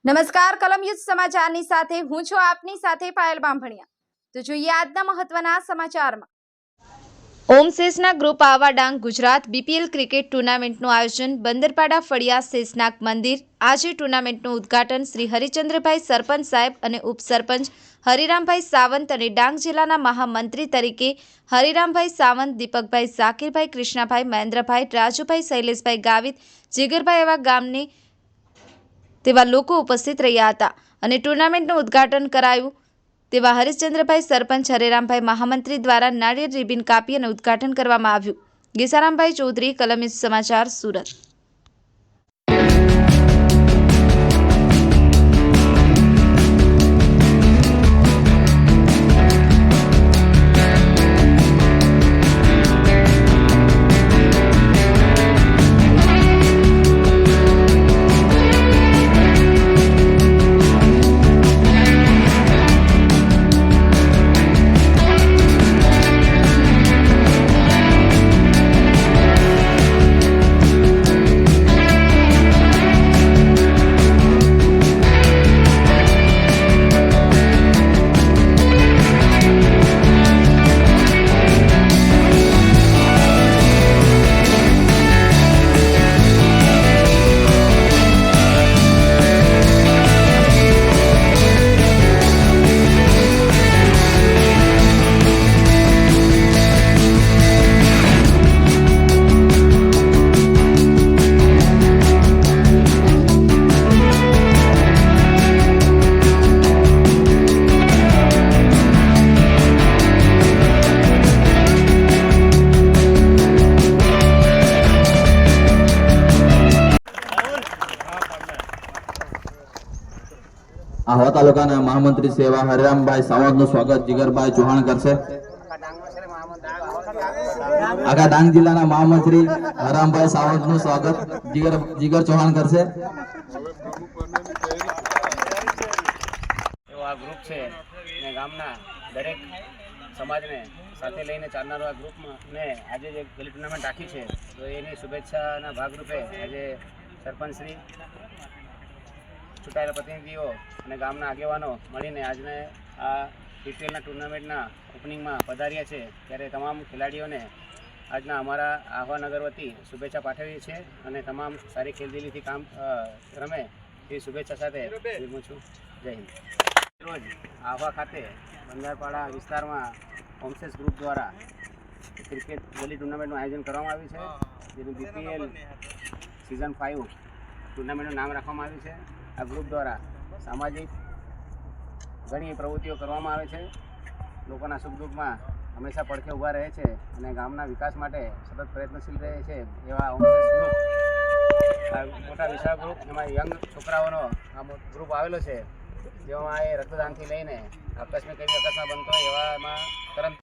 નમસ્કાર, કલમ યુદ્ધ સમાચારની સાથે હું છું આપની સાથે પાયલ બામભણિયા। તો જોઈએ આજના મહત્વના સમાચારમાં। ઓમ શેષના ગ્રુપ આવા ડાંગ ગુજરાત બીપીએલ ક્રિકેટ ટુર્નામેન્ટનું આયોજન બંદરપાડા ફળિયા શેષનાગ મંદિર। આજે ટુર્નામેન્ટનું ઉદ્ઘાટન શ્રી હરિચંદ્રભાઈ સરપંચ સાહેબ અને ઉપસરપંચ હરિરામભાઈ સાવંત અને ડાંગ જિલ્લાના મહામંત્રી તરીકે હરિરામભાઈ સાવંત, દીપકભાઈ, ઝાકીરભાઈ, કૃષ્ણાભાઈ, મહેન્દ્રભાઈ, રાજુભાઈ, શૈલેષભાઈ ગાવિત, જીગરભાઈ એવા ગામની તેવા લોકો ઉપસ્થિત રહ્યા હતા અને ટુર્નામેન્ટનું ઉદ્ઘાટન કરાયું તેવા હરિશ્ચંદ્રભાઈ સરપંચ, હરિરામભાઈ મહામંત્રી દ્વારા નાળિયેર રિબિન કાપી અને ઉદ્ઘાટન કરવામાં આવ્યું। ગીસારામભાઈ ચૌધરી, કલમ યુદ્ધ સમાચાર, સુરત। આહવા તાલુકાના મહામંત્રી સેવા હરિરામભાઈ સાવંતનું સ્વાગત જીગરભાઈ ચૌહાણ કરશે। આખા ડાંગ જિલ્લાના મહામંત્રી હરિરામભાઈ સાવંતનું સ્વાગત જીગર ચૌહાણ કરશે। આ ગ્રુપ છે ને ગામના દરેક સમાજને સાથે લઈને ચાલનારો આ ગ્રુપમાં ને આજે જે ગલી ટુર્નામેન્ટ રાખી છે તો એની શુભેચ્છાના ભાગરૂપે આજે સરપંચશ્રી, ચૂંટાયેલા પ્રતિનિધિઓ અને ગામના આગેવાનો મળીને આજને આ બીપીએલના ટુર્નામેન્ટના ઓપનિંગમાં પધાર્યા છે ત્યારે તમામ ખેલાડીઓને આજના અમારા આહવા નગર વતી શુભેચ્છા પાઠવીએ છીએ અને તમામ સારી ખેલદિલીથી કામ રમે એ શુભેચ્છા સાથે વિરમું છું। જય હિન્દ। રોજ આહવા ખાતે બંદરપાડા વિસ્તારમાં ઓમશેષ ગ્રુપ દ્વારા ક્રિકેટ ગલી ટુર્નામેન્ટનું આયોજન કરવામાં આવ્યું છે, જેનું બીપીએલ સિઝન 5 ટુર્નામેન્ટનું નામ રાખવામાં આવ્યું છે। આ ગ્રુપ દ્વારા સામાજિક ઘણી પ્રવૃત્તિઓ કરવામાં આવે છે, લોકોના સુખ દુઃખમાં હંમેશા પડખે ઊભા રહે છે અને ગામના વિકાસ માટે સતત પ્રયત્નશીલ રહે છે એવા ઓમશેષ ગ્રુપ, મોટા વિશાળ ગ્રુપ, એમાં યંગ છોકરાઓનો આ ગ્રુપ આવેલો છે, જેમાં એ રક્તદાનથી લઈને આકસ્મિક એવી અકસ્માત બનતો હોય એવામાં તરત